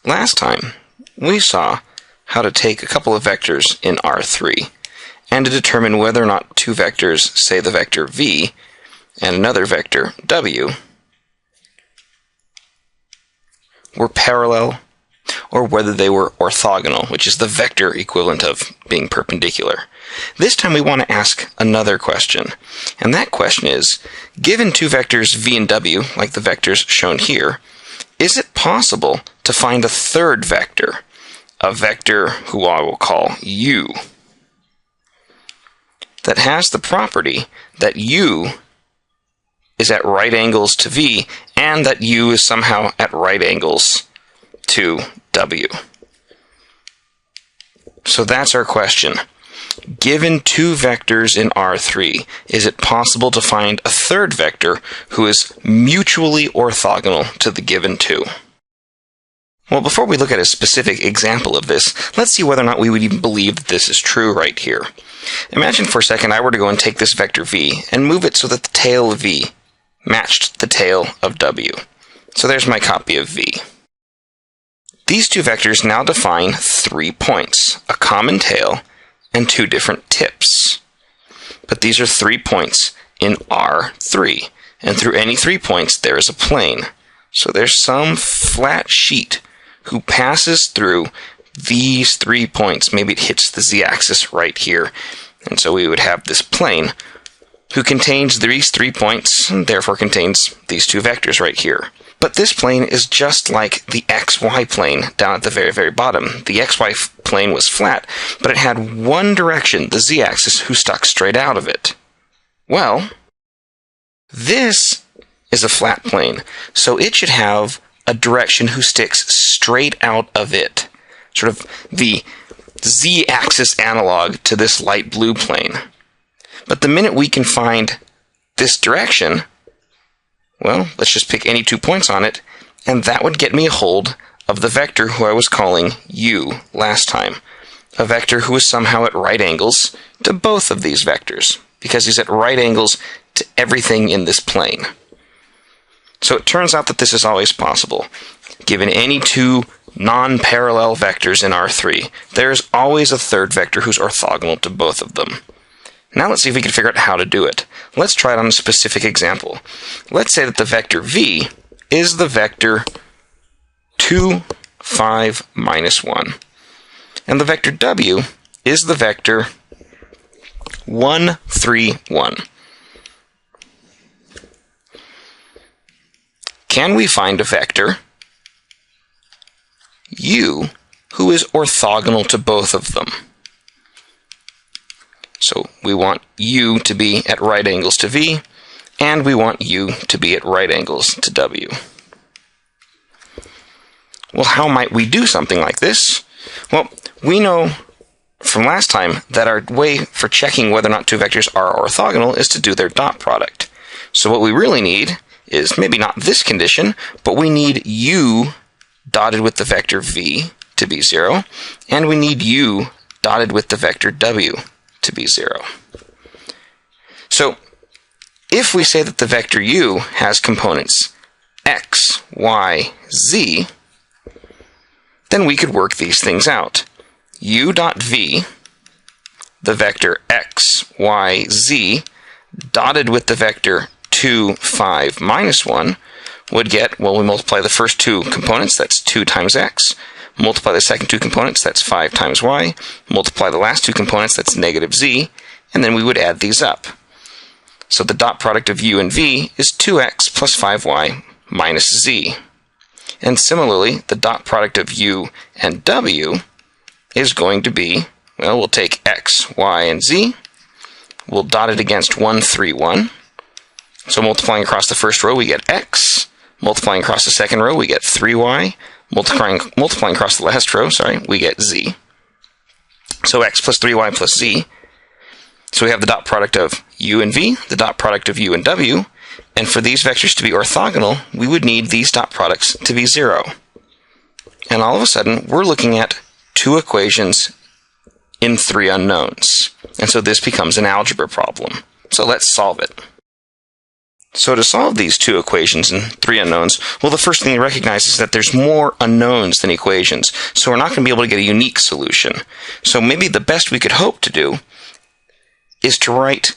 Last time, we saw how to take a couple of vectors in R3 and to determine whether or not two vectors, say the vector v and another vector w, were parallel or whether they were orthogonal, which is the vector equivalent of being perpendicular. This time we want to ask another question, and that question is, given two vectors v and w, like the vectors shown here, is it possible to find a third vector, a vector who I will call u, that has the property that u is at right angles to v and that u is somehow at right angles to w? So that's our question. Given two vectors in R3, is it possible to find a third vector who is mutually orthogonal to the given two? Well, before we look at a specific example of this, let's see whether or not we would even believe that this is true right here. Imagine for a second I were to go and take this vector v and move it so that the tail of v matched the tail of w. So there's my copy of v. These two vectors now define 3 points, a common tail and two different tips. But these are 3 points in R3, and through any 3 points there is a plane. So there's some flat sheet who passes through these 3 points. Maybe it hits the z-axis right here, and so we would have this plane who contains these 3 points, and therefore contains these two vectors right here. But this plane is just like the xy plane down at the very, very bottom. The xy plane was flat, but it had one direction, the z-axis, who stuck straight out of it. Well, this is a flat plane, so it should have a direction who sticks straight out of it. Sort of the z-axis analog to this light blue plane. But the minute we can find this direction, well, let's just pick any 2 points on it, and that would get me a hold of the vector who I was calling u last time. A vector who is somehow at right angles to both of these vectors, because he's at right angles to everything in this plane. So it turns out that this is always possible. Given any two non-parallel vectors in R3, there is always a third vector who's orthogonal to both of them. Now let's see if we can figure out how to do it. Let's try it on a specific example. Let's say that the vector v is the vector 2, 5, minus 1. And the vector w is the vector 1, 3, 1. Can we find a vector u who is orthogonal to both of them? So we want u to be at right angles to v, and we want u to be at right angles to w. Well, how might we do something like this? Well, we know from last time that our way for checking whether or not two vectors are orthogonal is to do their dot product. So what we really need is maybe not this condition, but we need u dotted with the vector v to be 0, and we need u dotted with the vector w to be 0. So if we say that the vector u has components x, y, z, then we could work these things out. U dot v, the vector x, y, z, dotted with the vector 2, 5, minus 1, would get, well, we multiply the first two components, that's 2 times x, multiply the second two components, that's 5 times y, multiply the last two components, that's negative z, and then we would add these up. So the dot product of u and v is 2x plus 5y minus z. And similarly, the dot product of u and w is going to be, well, we'll take x, y, and z, we'll dot it against 1, 3, 1. So multiplying across the first row, we get x. Multiplying across the second row, we get 3y. Multiplying across the last row, we get z. So x plus 3y plus z. So we have the dot product of u and v, the dot product of u and w, and for these vectors to be orthogonal, we would need these dot products to be 0. And all of a sudden, we're looking at two equations in 3 unknowns. And so this becomes an algebra problem. So let's solve it. So to solve these two equations and three unknowns, well, the first thing to recognize is that there's more unknowns than equations, so we're not going to be able to get a unique solution. So maybe the best we could hope to do is to write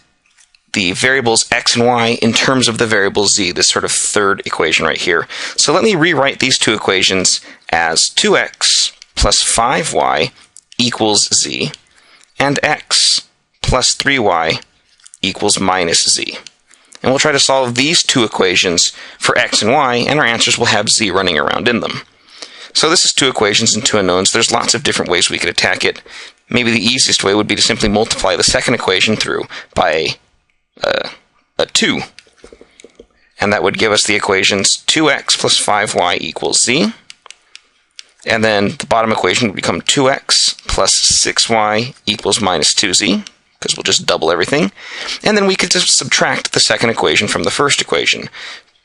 the variables x and y in terms of the variable z, this sort of third equation right here. So let me rewrite these two equations as 2x plus 5y equals z, and x plus 3y equals minus z. And we'll try to solve these two equations for x and y, and our answers will have z running around in them. So this is two equations and two unknowns. There's lots of different ways we could attack it. Maybe the easiest way would be to simply multiply the second equation through by a 2. And that would give us the equations 2x plus 5y equals z. And then the bottom equation would become 2x plus 6y equals minus 2z, because we'll just double everything. And then we could just subtract the second equation from the first equation.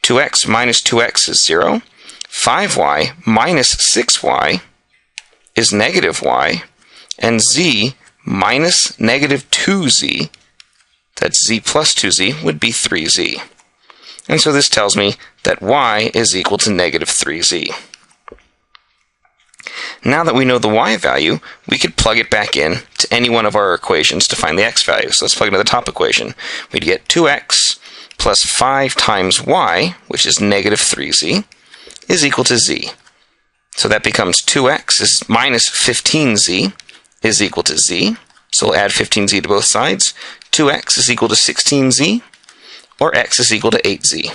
2x minus 2x is 0. 5y minus 6y is negative y. And z minus negative 2z, that's z plus 2z, would be 3z. And so this tells me that y is equal to negative 3z. Now that we know the y value, we could plug it back in to any one of our equations to find the x value. So let's plug into the top equation. We'd get 2x plus 5 times y, which is negative 3z, is equal to z. So that becomes 2x is minus 15z is equal to z. So we'll add 15z to both sides. 2x is equal to 16z, or x is equal to 8z.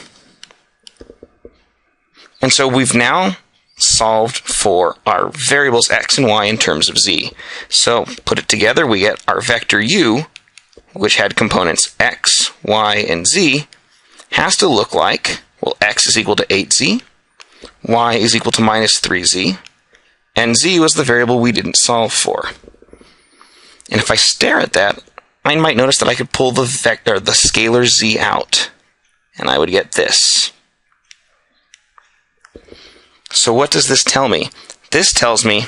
And so we've now solved for our variables x and y in terms of z. So put it together, we get our vector u, which had components x, y, and z, has to look like, well, x is equal to 8z, y is equal to minus 3z, and z was the variable we didn't solve for. And if I stare at that, I might notice that I could pull the scalar z out, and I would get this. So what does this tell me? This tells me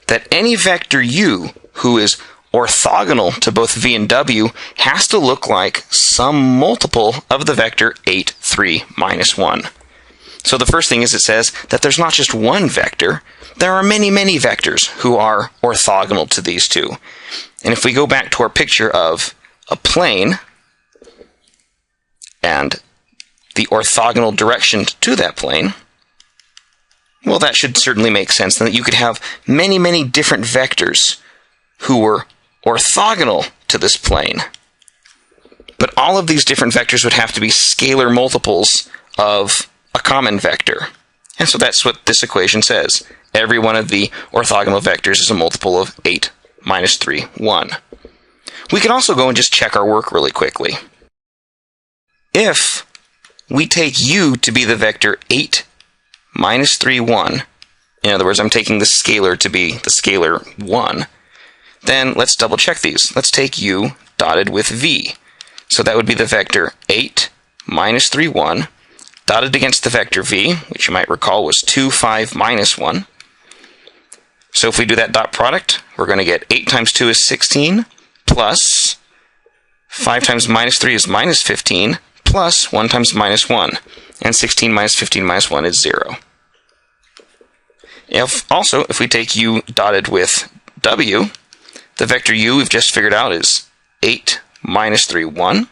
that any vector u who is orthogonal to both v and w has to look like some multiple of the vector 8, 3, minus 1. So the first thing is it says that there's not just one vector, there are many, many vectors who are orthogonal to these two. And if we go back to our picture of a plane and the orthogonal direction to that plane, well, that should certainly make sense, then that you could have many, many different vectors who were orthogonal to this plane. But all of these different vectors would have to be scalar multiples of a common vector. And so that's what this equation says. Every one of the orthogonal vectors is a multiple of 8 minus 3, 1. We can also go and just check our work really quickly. If we take u to be the vector 8 minus 3, 1, in other words, I'm taking the scalar to be the scalar 1, then let's double check these. Let's take u dotted with v. So that would be the vector 8 minus 3, 1, dotted against the vector v, which you might recall was 2, 5, minus 1. So if we do that dot product, we're going to get 8 times 2 is 16, plus 5 times minus 3 is minus 15, plus 1 times minus 1. And 16 minus 15 minus 1 is 0. If we take u dotted with w, the vector u we've just figured out is 8 minus 3, 1.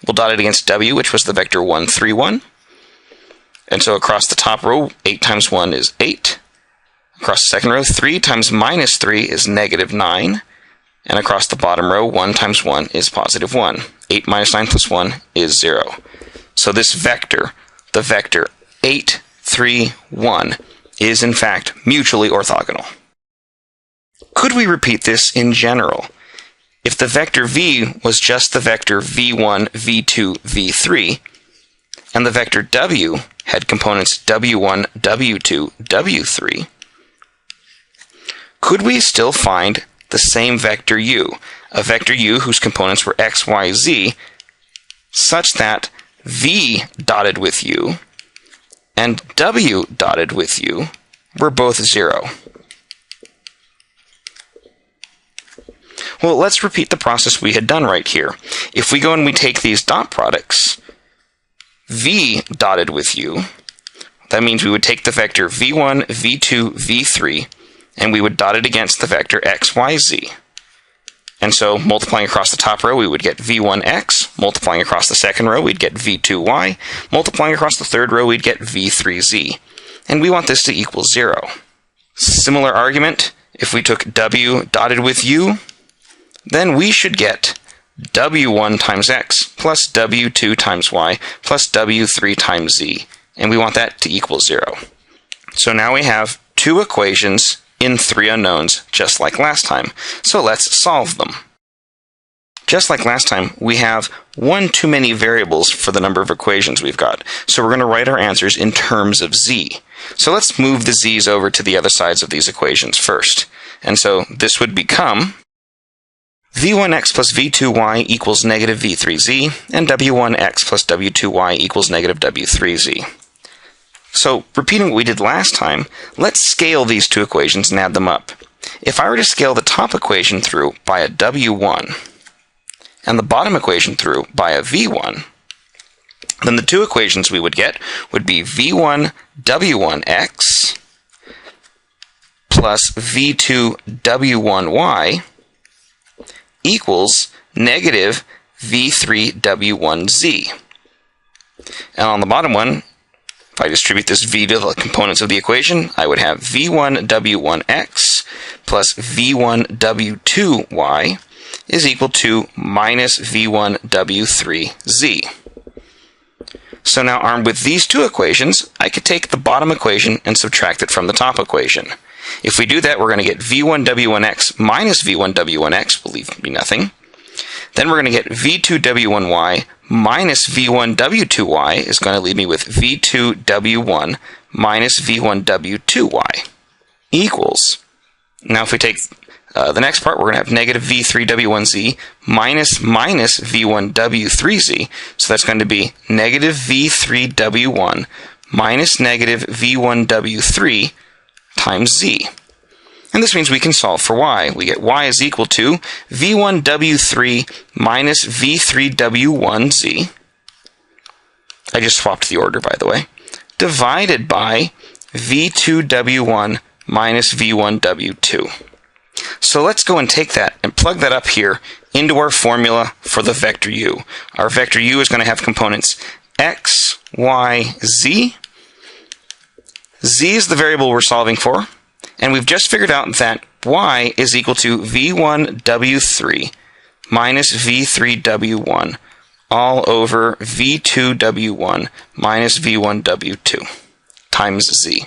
We'll dot it against w, which was the vector 1, 3, 1. And so across the top row, 8 times 1 is 8. Across the second row, 3 times minus 3 is negative 9. And across the bottom row, 1 times 1 is positive 1. 8 minus 9 plus 1 is 0. So this vector, the vector 8, 3, 1, is in fact mutually orthogonal. Could we repeat this in general? If the vector v was just the vector v1, v2, v3, and the vector w had components w1, w2, w3, could we still find the same vector u, a vector u whose components were x, y, z, such that v dotted with u and w dotted with u were both 0? Well, let's repeat the process we had done right here. If we go and we take these dot products, v dotted with u, that means we would take the vector v1, v2, v3, and we would dot it against the vector x, y, z. And so multiplying across the top row, we would get v1x. Multiplying across the second row, we'd get v2y. Multiplying across the third row, we'd get v3z. And we want this to equal 0. Similar argument, if we took w dotted with u, then we should get w1 times x plus w2 times y plus w3 times z. And we want that to equal 0. So now we have two equations in three unknowns, just like last time. So let's solve them. Just like last time, we have one too many variables for the number of equations we've got. So we're going to write our answers in terms of z. So let's move the z's over to the other sides of these equations first. And so this would become v1x plus v2y equals negative v3z, and w1x plus w2y equals negative w3z. So, repeating what we did last time, let's scale these two equations and add them up. If I were to scale the top equation through by a w1 and the bottom equation through by a v1, then the two equations we would get would be v1 w1x plus v2 w1y equals negative v3 w1z. And on the bottom one, if I distribute this v to the components of the equation, I would have v1 w1x plus v1 w2y is equal to minus v1 w3z. So now, armed with these two equations, I could take the bottom equation and subtract it from the top equation. If we do that, we're going to get v1 w1x minus v1 w1x will leave me nothing. Then we're going to get v2 w1y minus v1 w2y is going to leave me with v2 w1 minus v1 w2y equals. Now if we take the next part, we're going to have negative v3 w1z minus v1 w3z. So that's going to be negative v3 w1 minus negative v1 w3 times z. And this means we can solve for y. We get y is equal to v1 w3 minus v3 w1z. I just swapped the order, by the way. Divided by v2 w1 minus v1 w2. So let's go and take that and plug that up here into our formula for the vector u. Our vector u is going to have components x, y, z. Z is the variable we're solving for. And we've just figured out that y is equal to v1 w3 minus v3 w1 all over v2 w1 minus v1 w2 times z.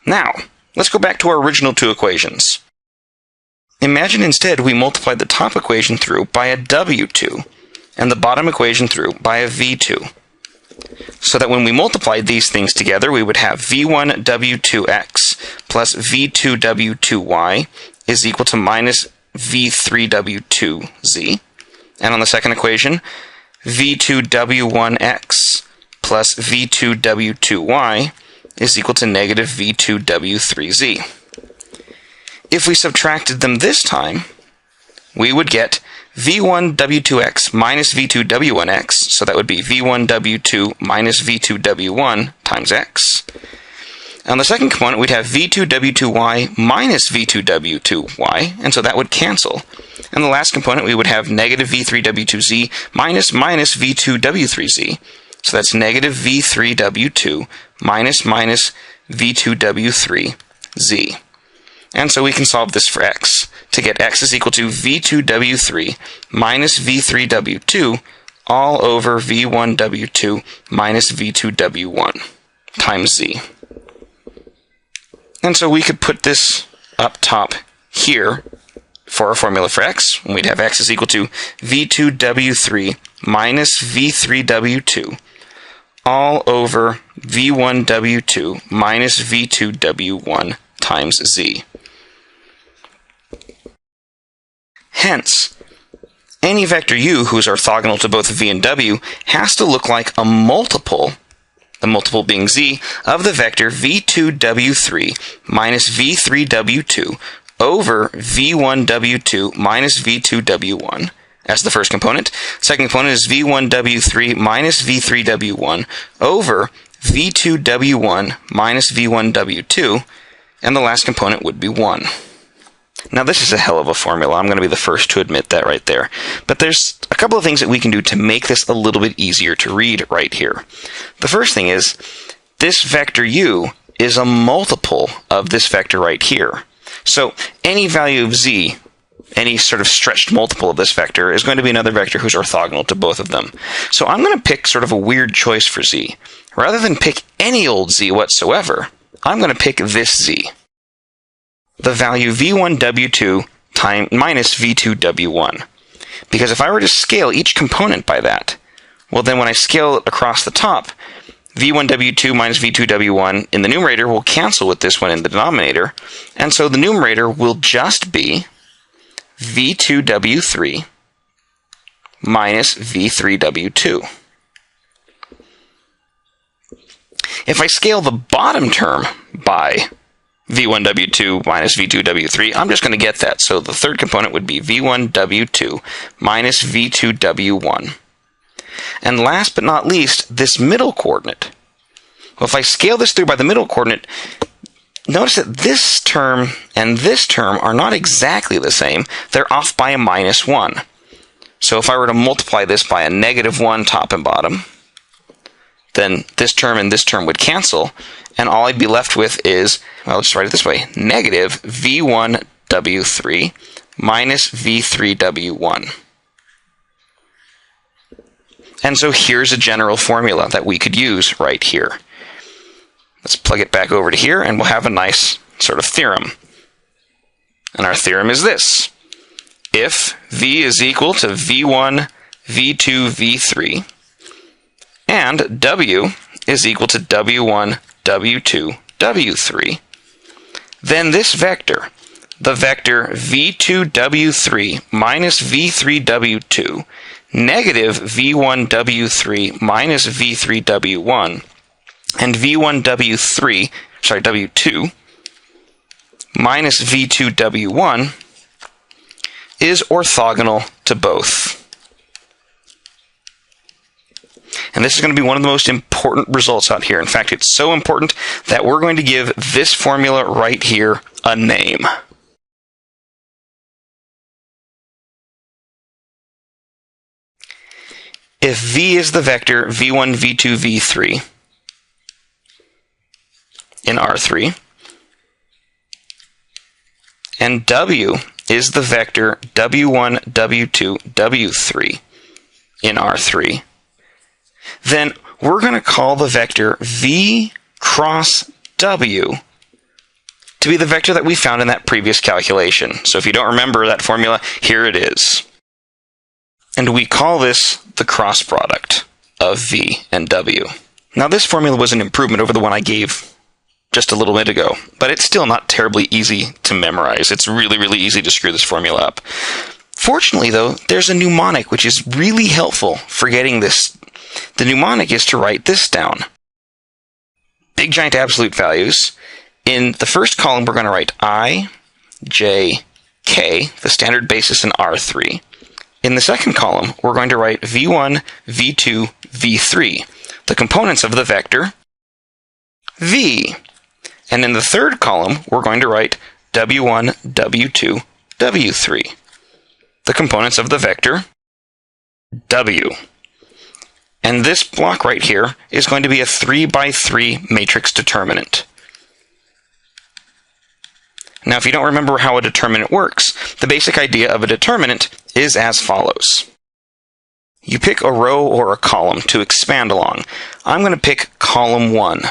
Now, let's go back to our original two equations. Imagine instead we multiplied the top equation through by a w2 and the bottom equation through by a v2. So that when we multiplied these things together, we would have v1 w2x plus v2 w2y is equal to minus v3 w2z. And on the second equation, v2 w1x plus v2 w2y is equal to negative v2 w3z. If we subtracted them this time, we would get v1 w2x minus v2 w1x, so that would be v1 w2 minus v2 w1 times x. On the second component, we'd have v2 w2y minus v2 w2y, and so that would cancel. And the last component, we would have negative v3 w2z minus v2 w3z, so that's negative v3 w2 minus v2 w3z. And so we can solve this for x to get x is equal to v2 w3 minus v3 w2 all over v1 w2 minus v2 w1 times z. And so we could put this up top here for our formula for x, and we'd have x is equal to v2 w3 minus v3 w2 all over v1 w2 minus v2 w1 times z. Hence, any vector u who is orthogonal to both v and w has to look like a multiple, the multiple being z, of the vector v2 w3 minus v3 w2 over v1 w2 minus v2 w1 as the first component. Second component is V1W3 minus V3W1 over V2W1 minus V1W2, and the last component would be 1. Now this is a hell of a formula. I'm going to be the first to admit that right there. But there's a couple of things that we can do to make this a little bit easier to read right here. The first thing is, this vector u is a multiple of this vector right here. So any value of z, any sort of stretched multiple of this vector, is going to be another vector who's orthogonal to both of them. So I'm going to pick sort of a weird choice for z. Rather than pick any old z whatsoever, I'm going to pick this z, the value v1w2 minus v2w1. Because if I were to scale each component by that, well then when I scale it across the top, v1w2 minus v2w1 in the numerator will cancel with this one in the denominator, and so the numerator will just be v2w3 minus v3w2. If I scale the bottom term by v1w2 minus v2w3, I'm just going to get that. So the third component would be v1w2 minus v2w1. And last but not least, this middle coordinate. Well, if I scale this through by the middle coordinate, notice that this term and this term are not exactly the same. They're off by a minus 1. So if I were to multiply this by a negative 1 top and bottom, then this term and this term would cancel, and all I'd be left with is, well, let's write it this way, negative v1w3 minus v3w1. And so here's a general formula that we could use right here. Let's plug it back over to here, and we'll have a nice sort of theorem. And our theorem is this. If v is equal to v1, v2, v3, and w is equal to w1, w2, w3, then this vector, the vector v2w3 minus v3w2, negative v1w3 minus v3w1, and w2 minus v2w1 is orthogonal to both. And this is going to be one of the most important results out here. In fact, it's so important that we're going to give this formula right here a name. If v is the vector v1, v2, v3 in R3, and w is the vector w1, w2, w3 in R3, then we're going to call the vector v cross w to be the vector that we found in that previous calculation. So if you don't remember that formula, here it is. And we call this the cross product of v and w. Now this formula was an improvement over the one I gave just a little bit ago, but it's still not terribly easy to memorize. It's really, really easy to screw this formula up. Fortunately, though, there's a mnemonic which is really helpful for getting this. The mnemonic is to write this down. Big giant absolute values. In the first column, we're going to write I, J, K, the standard basis in R3. In the second column, we're going to write V1, V2, V3, the components of the vector V. And in the third column, we're going to write W1, W2, W3, the components of the vector W. And this block right here is going to be a 3 by 3 matrix determinant. Now, if you don't remember how a determinant works, the basic idea of a determinant is as follows. You pick a row or a column to expand along. I'm going to pick column 1.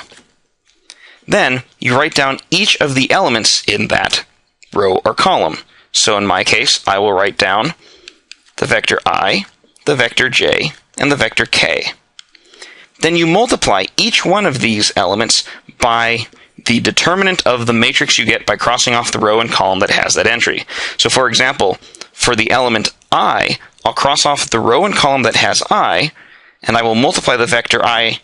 Then you write down each of the elements in that row or column. So in my case, I will write down the vector I, the vector j, and the vector k. Then you multiply each one of these elements by the determinant of the matrix you get by crossing off the row and column that has that entry. So for example, for the element I, I'll cross off the row and column that has I, and I will multiply the vector I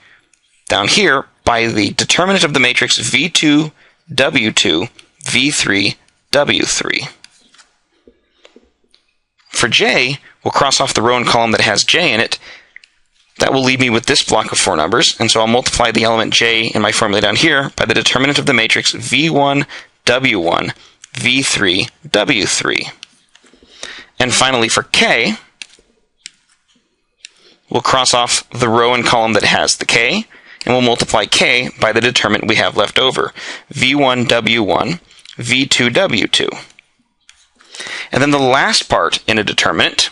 down here by the determinant of the matrix v2, w2, v3, w3. For j, We'll cross off the row and column that has j in it. That will leave me with this block of 4 numbers, and so I'll multiply the element j in my formula down here by the determinant of the matrix v1, w1, v3, w3. And finally for k, we'll cross off the row and column that has the k, and we'll multiply k by the determinant we have left over, v1, w1, v2, w2. And then the last part in a determinant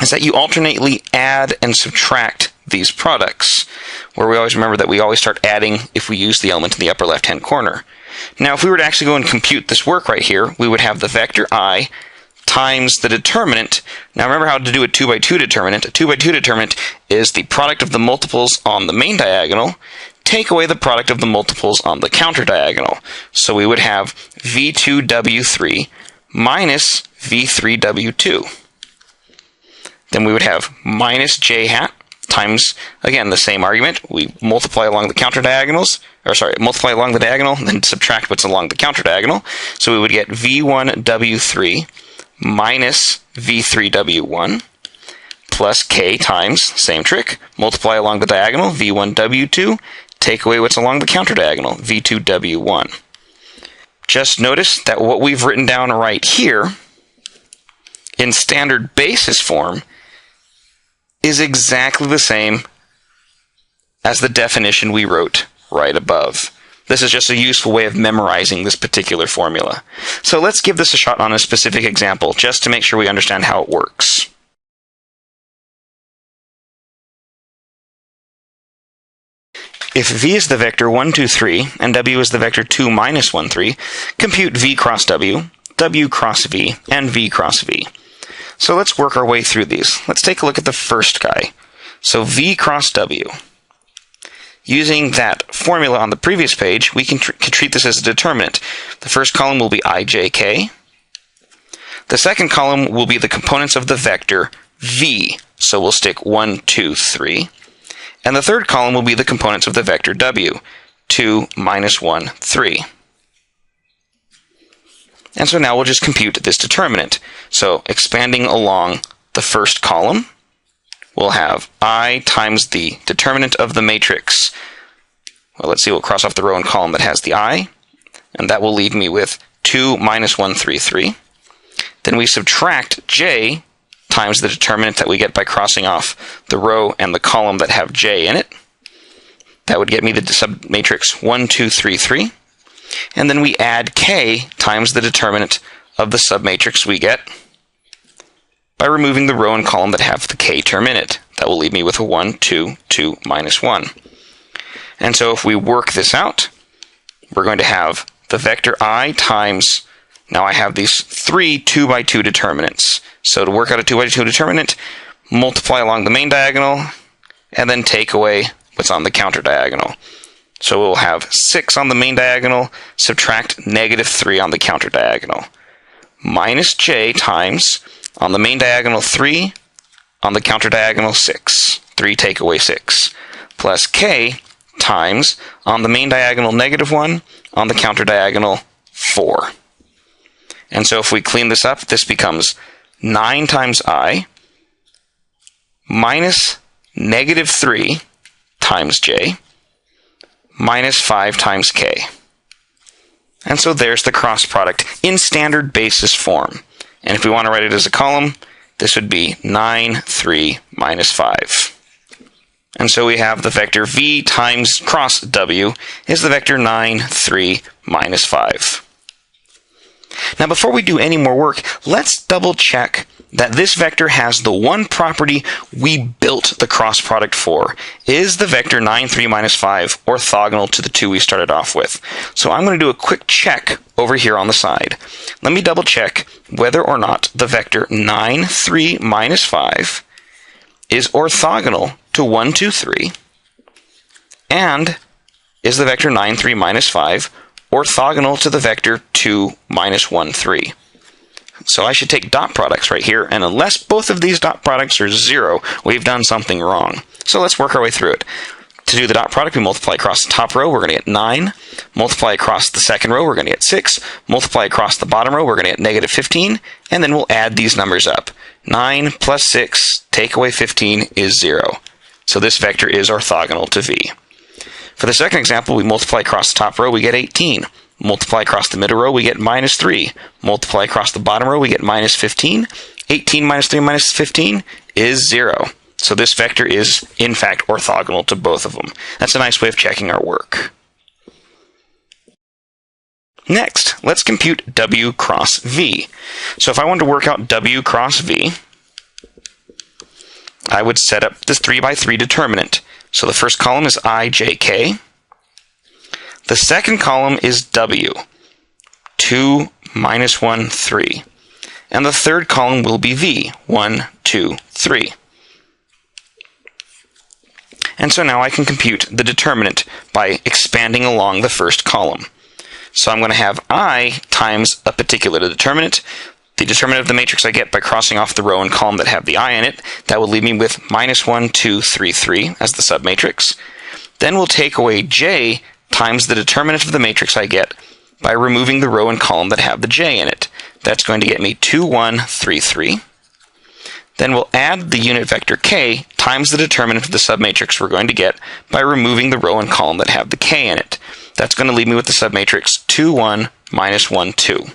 is that you alternately add and subtract these products, where we always remember that we always start adding if we use the element in the upper left-hand corner. Now, if we were to actually go and compute this work right here, we would have the vector I times the determinant. Now, remember how to do a 2 by 2 determinant. A 2 by 2 determinant is the product of the multiples on the main diagonal, take away the product of the multiples on the counter diagonal. So we would have v2w3 minus v3w2. Then we would have minus j hat times, again, the same argument. We multiply along the counter diagonals, multiply along the diagonal, then subtract what's along the counter diagonal. So we would get v1w3 minus v3w1 plus k times, same trick, multiply along the diagonal, v1w2, take away what's along the counter diagonal, v2w1. Just notice that what we've written down right here in standard basis form is exactly the same as the definition we wrote right above. This is just a useful way of memorizing this particular formula. So let's give this a shot on a specific example, just to make sure we understand how it works. If v is the vector 1, 2, 3, and w is the vector 2, minus 1, 3, compute v cross w, w cross v, and v cross v. So let's work our way through these. Let's take a look at the first guy. So v cross w. Using that formula on the previous page, we can treat this as a determinant. The first column will be ijk. The second column will be the components of the vector v. So we'll stick 1, 2, 3. And the third column will be the components of the vector w. 2, minus 1, 3. And so now we'll just compute this determinant. So expanding along the first column, we'll have I times the determinant of the matrix. Well, let's see, we'll cross off the row and column that has the I, and that will leave me with 2, minus 1, 3, 3. Then we subtract j times the determinant that we get by crossing off the row and the column that have j in it. That would get me the submatrix 1, 2, 3, 3. And then we add k times the determinant of the submatrix we get by removing the row and column that have the k term in it. That will leave me with a 1, 2, 2, minus 1. And so if we work this out, we're going to have the vector I times, now I have these 3 2 by 2 determinants. So to work out a 2 by 2 determinant, multiply along the main diagonal, and then take away what's on the counter diagonal. So we'll have 6 on the main diagonal, subtract negative 3 on the counter diagonal. Minus j times, on the main diagonal 3, on the counter diagonal 6. 3 take away 6. Plus k times, on the main diagonal negative 1, on the counter diagonal 4. And so if we clean this up, this becomes 9 times I minus negative 3 times j minus 5 times k. And so there's the cross product in standard basis form. And if we want to write it as a column, this would be 9, 3, minus 5. And so we have the vector v times cross w is the vector 9, 3, minus 5. Now before we do any more work, let's double check that this vector has the one property we built the cross product for. Is the vector 9, 3, minus 5 orthogonal to the 2 we started off with? So I'm going to do a quick check over here on the side. Let me double check whether or not the vector 9, 3, minus 5 is orthogonal to 1, 2, 3, and is the vector 9, 3, minus 5 orthogonal to the vector 2, minus 1, 3. So I should take dot products right here, and unless both of these dot products are 0, we've done something wrong. So let's work our way through it. To do the dot product, we multiply across the top row, we're going to get 9. Multiply across the second row, we're going to get 6. Multiply across the bottom row, we're going to get negative 15. And then we'll add these numbers up. 9 plus 6, take away 15 is 0. So this vector is orthogonal to v. For the second example, we multiply across the top row, we get 18. Multiply across the middle row, we get minus 3. Multiply across the bottom row, we get minus 15. 18 minus 3 minus 15 is 0. So this vector is, in fact, orthogonal to both of them. That's a nice way of checking our work. Next, let's compute W cross V. So if I wanted to work out W cross V, I would set up this 3 by 3 determinant. So the first column is I, J, K. The second column is W, 2, minus 1, 3. And the third column will be V, 1, 2, 3. And so now I can compute the determinant by expanding along the first column. So I'm going to have I times a particular determinant. The determinant of the matrix I get by crossing off the row and column that have the I in it. That will leave me with minus 1, 2, 3, 3 as the submatrix. Then we'll take away J times the determinant of the matrix I get by removing the row and column that have the J in it. That's going to get me 2, 1, 3, 3. Then we'll add the unit vector K times the determinant of the submatrix we're going to get by removing the row and column that have the K in it. That's going to leave me with the submatrix 2, 1, minus 1, 2.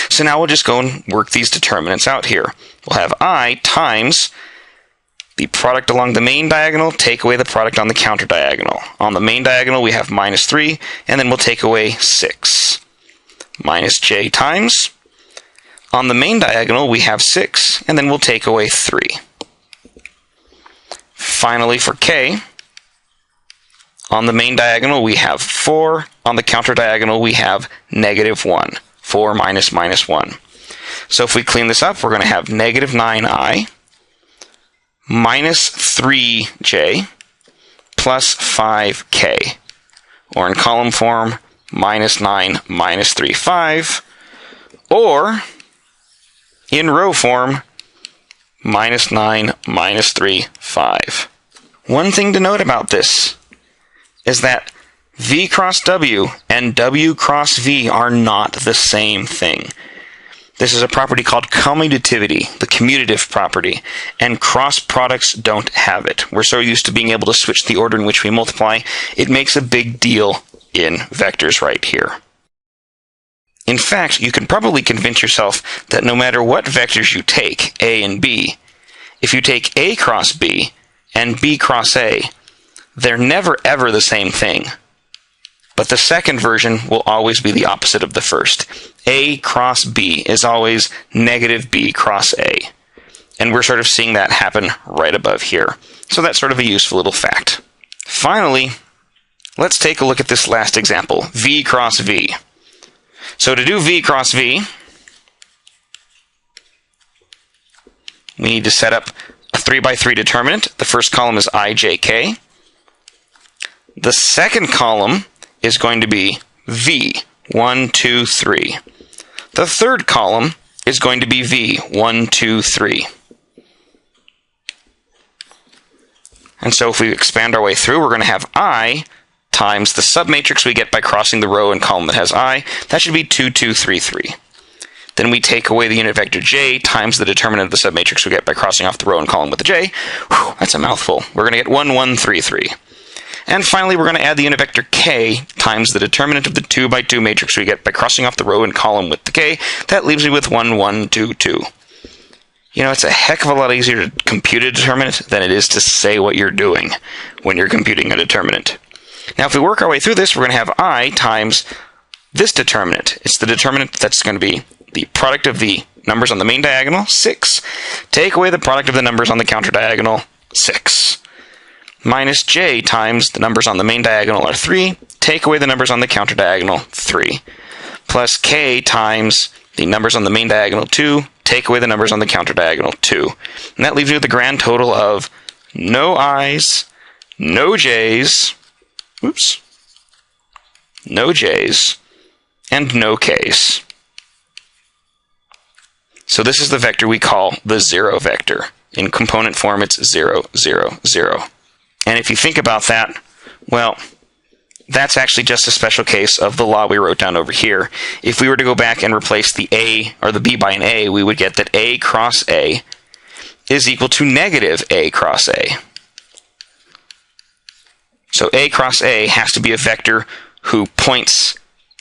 So now we'll just go and work these determinants out here. We'll have I times the product along the main diagonal, take away the product on the counter diagonal. On the main diagonal, we have minus 3, and then we'll take away 6. Minus J times. On the main diagonal, we have 6, and then we'll take away 3. Finally, for K, on the main diagonal, we have 4. On the counter diagonal, we have negative 1. 4 minus minus 1. So if we clean this up, we're going to have negative 9i minus 3j plus 5k. Or in column form, minus 9 minus 3, 5. Or in row form, minus 9 minus 3, 5. One thing to note about this is that V cross W and W cross V are not the same thing. This is a property called commutativity, the commutative property, and cross products don't have it. We're so used to being able to switch the order in which we multiply, it makes a big deal in vectors right here. In fact, you can probably convince yourself that no matter what vectors you take, A and B, if you take A cross B and B cross A, they're never ever the same thing. But the second version will always be the opposite of the first. A cross B is always negative B cross A. And we're sort of seeing that happen right above here. So that's sort of a useful little fact. Finally, let's take a look at this last example, V cross V. So to do V cross V, we need to set up a 3 by 3 determinant. The first column is I, J, K. The second column is going to be V, 1, 2, 3. The third column is going to be V, 1, 2, 3. And so if we expand our way through, we're going to have I times the submatrix we get by crossing the row and column that has I. That should be 2, 2, 3, 3. Then we take away the unit vector J times the determinant of the submatrix we get by crossing off the row and column with the J. Whew, that's a mouthful. We're going to get 1, 1, 3, 3. And finally, we're going to add the unit vector K times the determinant of the 2 by 2 matrix we get by crossing off the row and column with the K. That leaves me with 1, 1, 2, 2. You know, it's a heck of a lot easier to compute a determinant than it is to say what you're doing when you're computing a determinant. Now, if we work our way through this, we're going to have I times this determinant. It's the determinant that's going to be the product of the numbers on the main diagonal, 6. Take away the product of the numbers on the counter diagonal, 6. Minus J times the numbers on the main diagonal are 3. Take away the numbers on the counter diagonal, 3. Plus K times the numbers on the main diagonal, 2. Take away the numbers on the counter diagonal, 2. And that leaves you with a grand total of no I's, no J's, no J's, and no K's. So this is the vector we call the 0 vector. In component form, it's 0, 0, 0. And if you think about that, well, that's actually just a special case of the law we wrote down over here. If we were to go back and replace the A or the B by an A, we would get that A cross A is equal to negative A cross A. So A cross A has to be a vector who points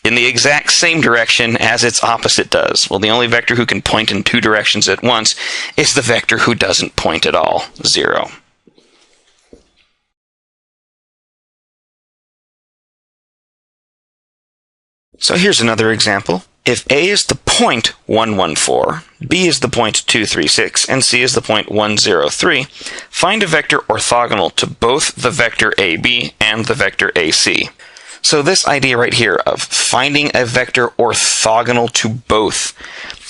in the exact same direction as its opposite does. Well, the only vector who can point in two directions at once is the vector who doesn't point at all, 0. So here's another example. If A is the point 114, B is the point 236, and C is the point 103, find a vector orthogonal to both the vector AB and the vector AC. So this idea right here of finding a vector orthogonal to both,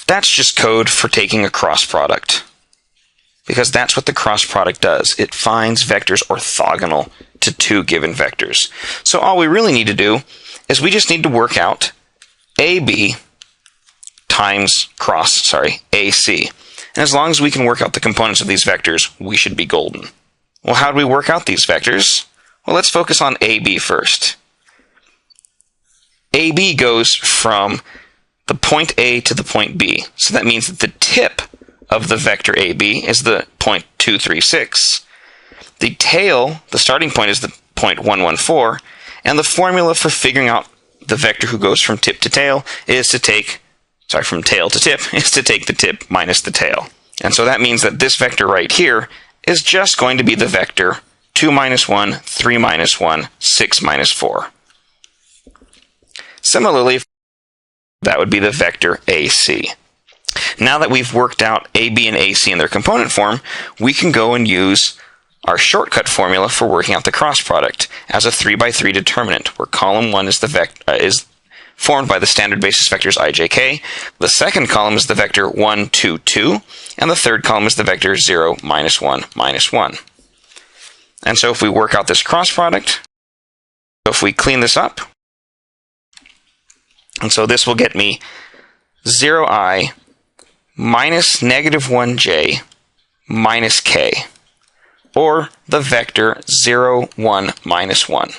that's just code for taking a cross product. Because that's what the cross product does. It finds vectors orthogonal to two given vectors. So all we really need to do is we just need to work out AB times AC. And as long as we can work out the components of these vectors, we should be golden. Well, how do we work out these vectors? Well, let's focus on AB first. AB goes from the point A to the point B. So that means that the tip of the vector AB is the point 236. The tail, the starting point, is the point 114. And the formula for figuring out the vector who goes from tip to tail is to take, from tail to tip, is to take the tip minus the tail. And so that means that this vector right here is just going to be the vector 2 minus 1, 3 minus 1, 6 minus 4. Similarly, that would be the vector AC. Now that we've worked out AB and AC in their component form, we can go and use our shortcut formula for working out the cross product as a 3 by 3 determinant, where column 1 is is formed by the standard basis vectors I, J, K. The second column is the vector 1, 2, 2, and the third column is the vector 0, minus 1, minus 1. And so if we work out this cross product, if we clean this up, and so this will get me 0i minus negative 1j minus k, or the vector 0, 1, minus 1.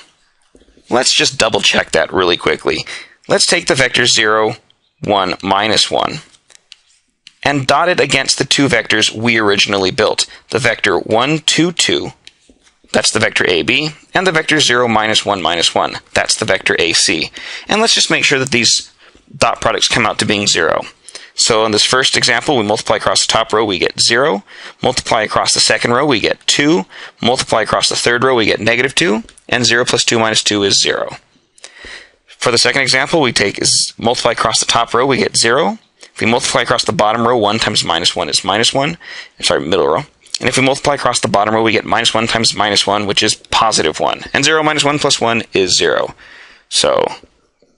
Let's just double check that really quickly. Let's take the vector 0, 1, minus 1 and dot it against the two vectors we originally built. The vector 1, 2, 2, that's the vector AB, and the vector 0, minus 1, minus 1, that's the vector AC. And let's just make sure that these dot products come out to being 0. So in this first example, we multiply across the top row, we get 0. Multiply across the second row, we get 2. Multiply across the third row, we get negative 2. And 0 plus 2 minus 2 is 0. For the second example, we multiply across the top row, we get 0. If we multiply across the bottom row, 1 times minus 1 is minus 1. Middle row. And if we multiply across the bottom row, we get minus 1 times minus 1, which is positive 1. And 0 minus 1 plus 1 is 0. So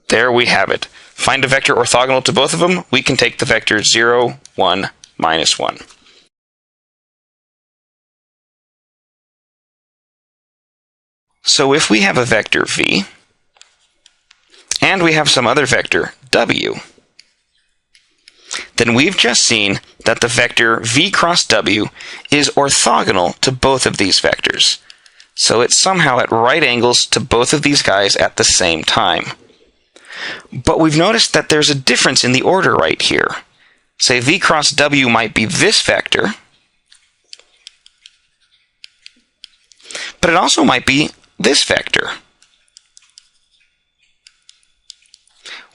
there we have it. Find a vector orthogonal to both of them. We can take the vector 0, 1, minus 1. So if we have a vector v, and we have some other vector w, then we've just seen that the vector v cross w is orthogonal to both of these vectors. So it's somehow at right angles to both of these guys at the same time. But we've noticed that there's a difference in the order right here. Say v cross w might be this vector, but it also might be this vector.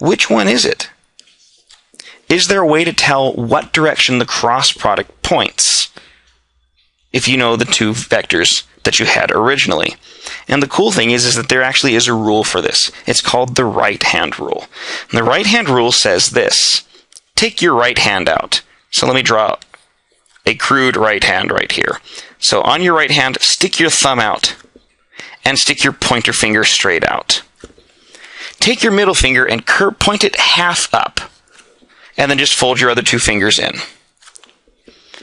Which one is it? Is there a way to tell what direction the cross product points if you know the two vectors that you had originally? And the cool thing is that there actually is a rule for this. It's called the right-hand rule. And the right-hand rule says this. Take your right hand out. So let me draw a crude right hand right here. So on your right hand, stick your thumb out and stick your pointer finger straight out. Take your middle finger and point it half up, and then just fold your other two fingers in.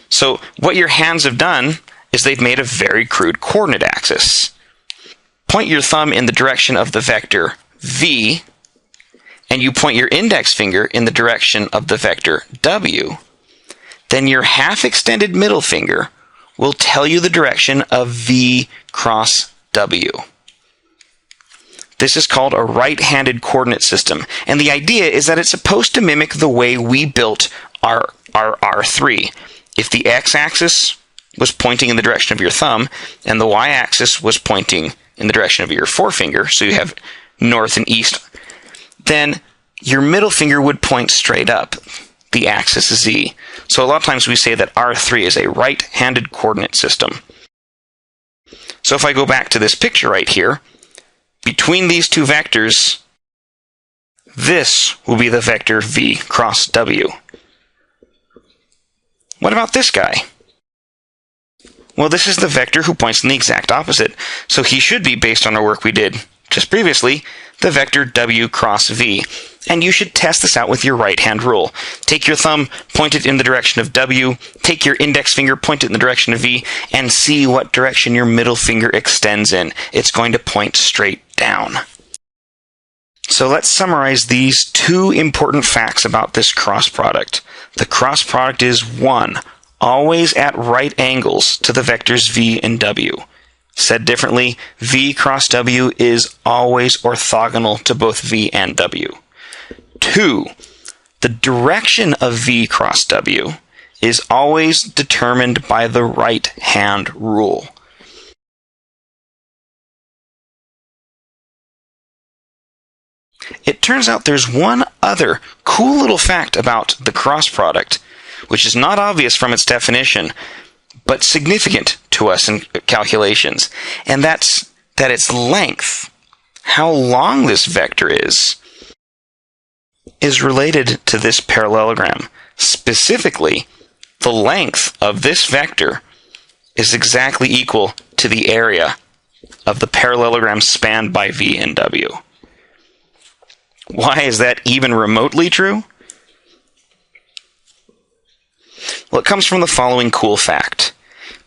So what your hands have done is they've made a very crude coordinate axis. Point your thumb in the direction of the vector v, and you point your index finger in the direction of the vector w, then your half-extended middle finger will tell you the direction of v cross w. This is called a right-handed coordinate system, and the idea is that it's supposed to mimic the way we built our R3. If the x-axis was pointing in the direction of your thumb, and the y-axis was pointing in the direction of your forefinger, so you have north and east, then your middle finger would point straight up, the axis Z. So a lot of times we say that R3 is a right-handed coordinate system. So if I go back to this picture right here, between these two vectors, this will be the vector v cross w. What about this guy? Well, this is the vector who points in the exact opposite, so he should be, based on our work we did just previously, the vector w cross v. And you should test this out with your right-hand rule. Take your thumb, point it in the direction of w, take your index finger, point it in the direction of v, and see what direction your middle finger extends in. It's going to point straight down. So let's summarize these two important facts about this cross product. The cross product is 1, always at right angles to the vectors v and w. Said differently, v cross w is always orthogonal to both v and w. 2, the direction of v cross w is always determined by the right-hand rule. It turns out there's one other cool little fact about the cross product, which is not obvious from its definition, but significant to us in calculations, and that's that its length, how long this vector is related to this parallelogram. Specifically, the length of this vector is exactly equal to the area of the parallelogram spanned by v and w. Why is that even remotely true? Well, it comes from the following cool fact.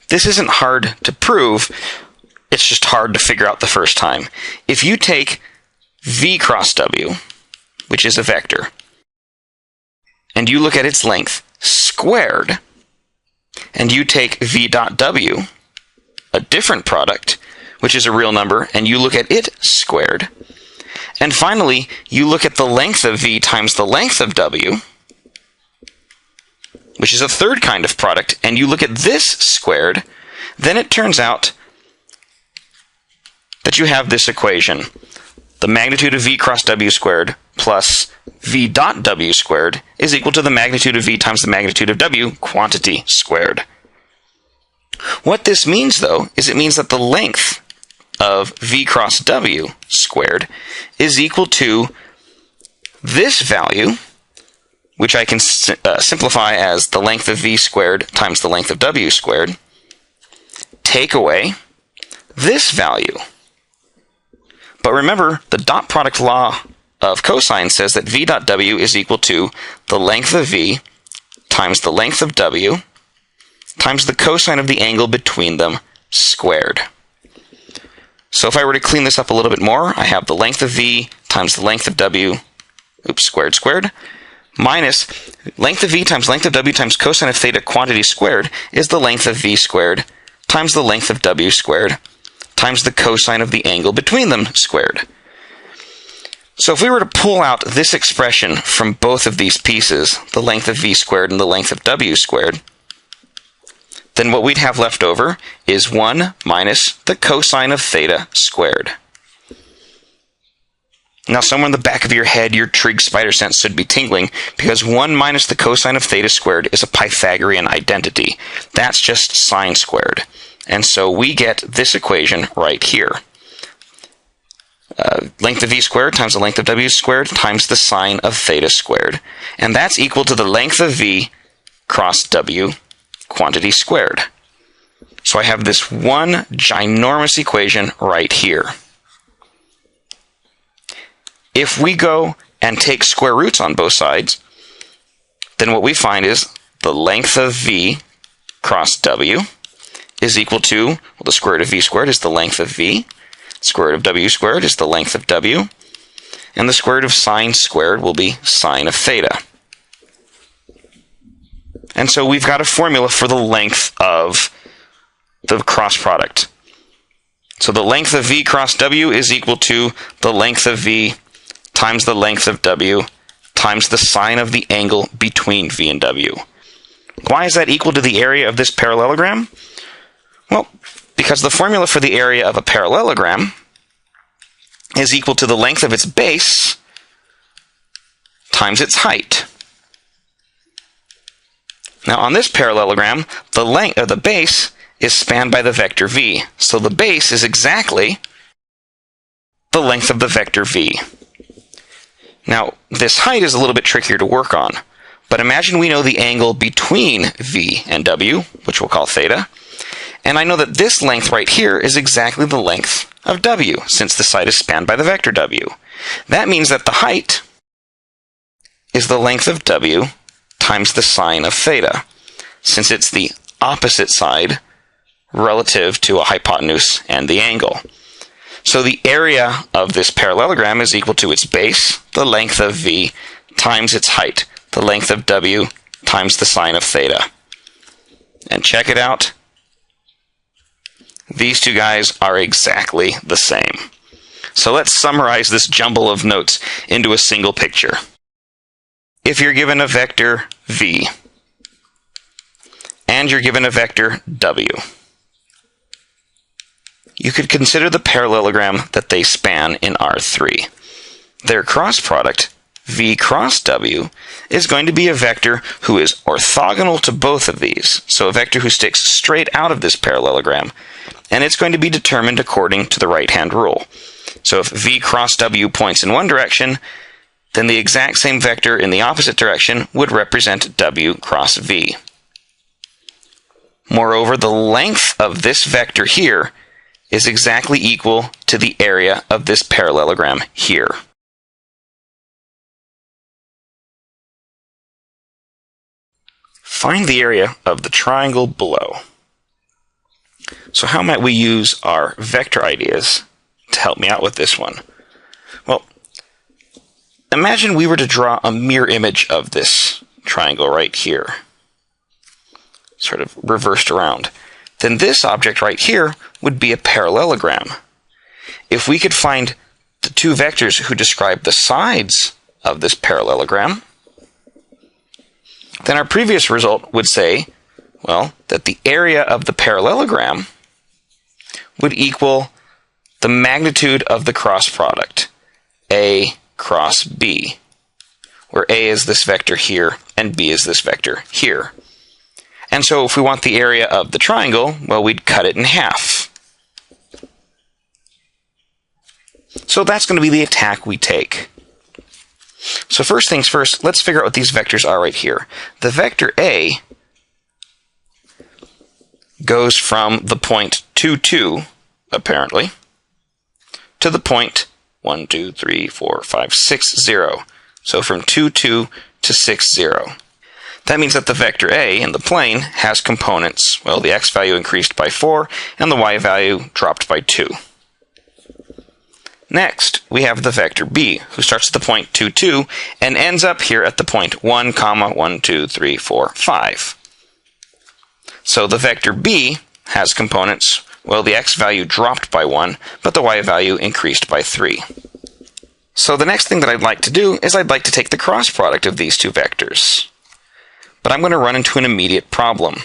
This isn't hard to prove, it's just hard to figure out the first time. If you take v cross w, which is a vector, and you look at its length squared, and you take v dot w, a different product, which is a real number, and you look at it squared, and finally, you look at the length of v times the length of w, which is a third kind of product, and you look at this squared, then it turns out that you have this equation. The magnitude of v cross w squared plus v dot w squared is equal to the magnitude of v times the magnitude of w quantity squared. What this means, though, is it means that the length of v cross w squared is equal to this value, which I can simplify as the length of v squared times the length of w squared, take away this value. But remember, the dot product law of cosine says that v dot w is equal to the length of v times the length of w times the cosine of the angle between them squared. So if I were to clean this up a little bit more, I have the length of v times the length of w, squared, minus length of v times length of w times cosine of theta quantity squared is the length of v squared times the length of w squared times the cosine of the angle between them squared. So if we were to pull out this expression from both of these pieces, the length of v squared and the length of w squared, then what we'd have left over is 1 minus the cosine of theta squared. Now, somewhere in the back of your head, your trig spider sense should be tingling, because 1 minus the cosine of theta squared is a Pythagorean identity. That's just sine squared. And so we get this equation right here. Length of v squared times the length of w squared times the sine of theta squared. And that's equal to the length of v cross w quantity squared. So I have this one ginormous equation right here. If we go and take square roots on both sides, then what we find is the length of v cross w is equal to, well, the square root of v squared is the length of v, square root of w squared is the length of w, and the square root of sine squared will be sine of theta. And so we've got a formula for the length of the cross product. So the length of v cross w is equal to the length of v times the length of w times the sine of the angle between v and w. Why is that equal to the area of this parallelogram? Well, because the formula for the area of a parallelogram is equal to the length of its base times its height. Now on this parallelogram, the length of the base is spanned by the vector v, so the base is exactly the length of the vector v. Now, this height is a little bit trickier to work on, but imagine we know the angle between v and w, which we'll call theta, and I know that this length right here is exactly the length of w, since the side is spanned by the vector w. That means that the height is the length of w times the sine of theta, since it's the opposite side relative to a hypotenuse and the angle. So the area of this parallelogram is equal to its base, the length of v, times its height, the length of w, times the sine of theta. And check it out. These two guys are exactly the same. So let's summarize this jumble of notes into a single picture. If you're given a vector v, and you're given a vector w, you could consider the parallelogram that they span in R3. Their cross product, v cross w, is going to be a vector who is orthogonal to both of these, so a vector who sticks straight out of this parallelogram, and it's going to be determined according to the right-hand rule. So if v cross w points in one direction, then the exact same vector in the opposite direction would represent w cross v. Moreover, the length of this vector here is exactly equal to the area of this parallelogram here. Find the area of the triangle below. So how might we use our vector ideas to help me out with this one? Well, imagine we were to draw a mirror image of this triangle right here, sort of reversed around. Then this object right here would be a parallelogram. If we could find the two vectors who describe the sides of this parallelogram, then our previous result would say, well, that the area of the parallelogram would equal the magnitude of the cross product, A cross B, where A is this vector here and B is this vector here. And so if we want the area of the triangle, well, we'd cut it in half. So that's going to be the attack we take. So first things first, let's figure out what these vectors are right here. The vector A goes from the point 2, 2, apparently, to the point 1, 2, 3, 4, 5, 6, 0. So from 2, 2 to 6, 0. That means that the vector A in the plane has components. Well, the x value increased by 4, and the y value dropped by 2. Next, we have the vector B, who starts at the point 2, 2, and ends up here at the point 1, 1, 2, 3, 4, 5. So the vector B has components. Well, the x value dropped by 1, but the y value increased by 3. So the next thing that I'd like to do is I'd like to take the cross product of these two vectors. But I'm going to run into an immediate problem.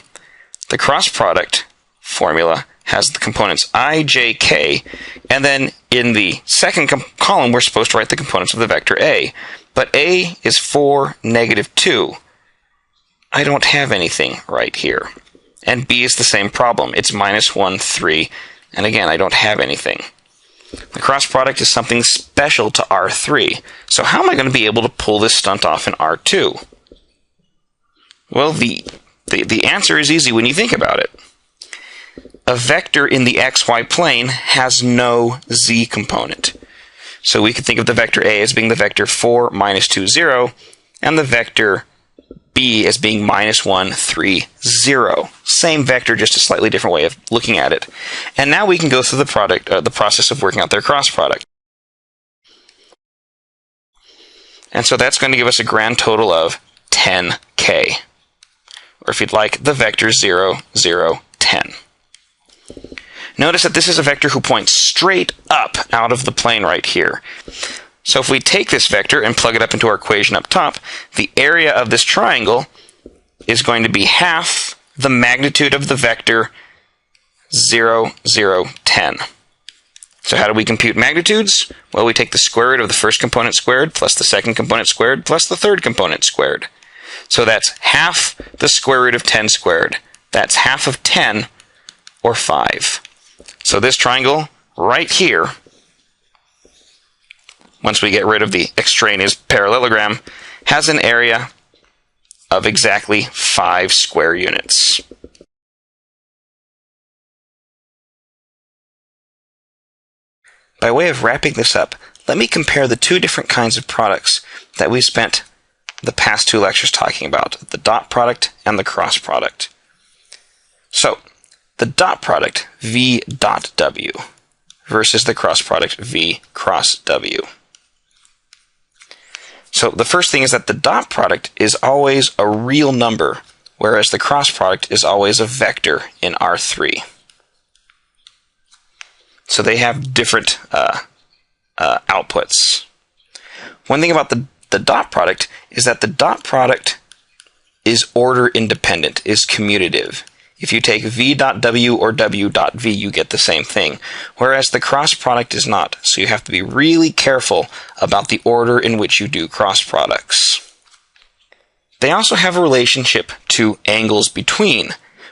The cross product formula has the components I, j, k, and then in the second column we're supposed to write the components of the vector A. But A is 4, negative 2. I don't have anything right here. And B is the same problem. It's minus 1, 3, and again, I don't have anything. The cross product is something special to R3. So how am I going to be able to pull this stunt off in R2? Well, the answer is easy when you think about it. A vector in the xy plane has no z component. So we could think of the vector A as being the vector 4, minus 2, 0, and the vector B as being minus 1, 3, 0. Same vector, just a slightly different way of looking at it. And now we can go through the process of working out their cross product. And so that's going to give us a grand total of 10k. Or if you'd like, the vector 0, 0, 10. Notice that this is a vector who points straight up out of the plane right here. So if we take this vector and plug it up into our equation up top, the area of this triangle is going to be half the magnitude of the vector 0, 0, 10. So how do we compute magnitudes? Well, we take the square root of the first component squared plus the second component squared plus the third component squared. So that's half the square root of 10 squared. That's half of 10, or 5. So this triangle right here, once we get rid of the extraneous parallelogram, has an area of exactly 5 square units. By way of wrapping this up, let me compare the two different kinds of products that we spent the past 2 lectures talking about, the dot product and the cross product. So, the dot product, V dot W, versus the cross product, V cross W. So the first thing is that the dot product is always a real number, whereas the cross product is always a vector in R3. So they have different outputs. One thing about the dot product is that the dot product is order independent, is commutative. If you take V dot W or W dot V, you get the same thing, whereas the cross product is not. So you have to be really careful about the order in which you do cross products. They also have a relationship to angles between.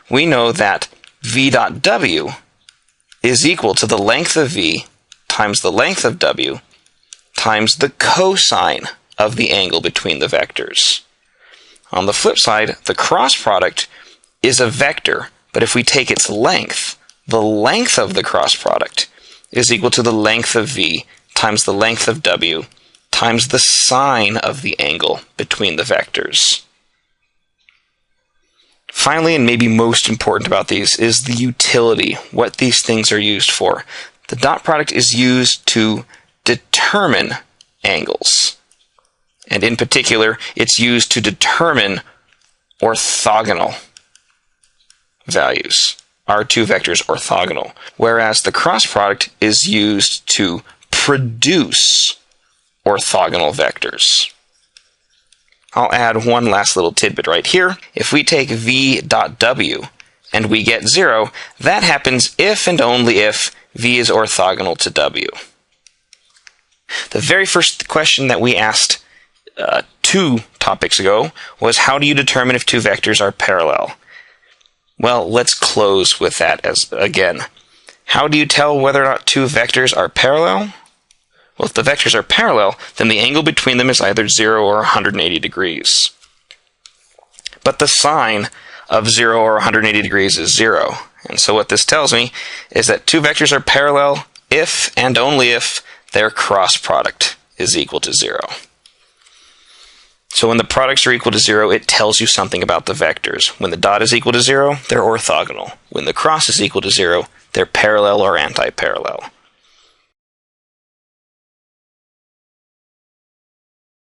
We know that V dot W is equal to the length of V times the length of W times the cosine of the angle between the vectors. On the flip side, the cross product is a vector, but if we take its length, the length of the cross product is equal to the length of V times the length of W times the sine of the angle between the vectors. Finally, and maybe most important about these, is the utility, what these things are used for. The dot product is used to determine angles. And in particular, it's used to determine orthogonal values. Are two vectors orthogonal? Whereas the cross product is used to produce orthogonal vectors. I'll add one last little tidbit right here. If we take V dot W and we get 0, that happens if and only if V is orthogonal to W. The very first question that we asked 2 topics ago was, how do you determine if two vectors are parallel? Well, let's close with that again. How do you tell whether or not two vectors are parallel? Well, if the vectors are parallel, then the angle between them is either 0 or 180 degrees. But the sine of 0 or 180 degrees is 0. And so what this tells me is that two vectors are parallel if and only if their cross product is equal to 0. So when the products are equal to 0, it tells you something about the vectors. When the dot is equal to 0, they're orthogonal. When the cross is equal to 0, they're parallel or anti-parallel.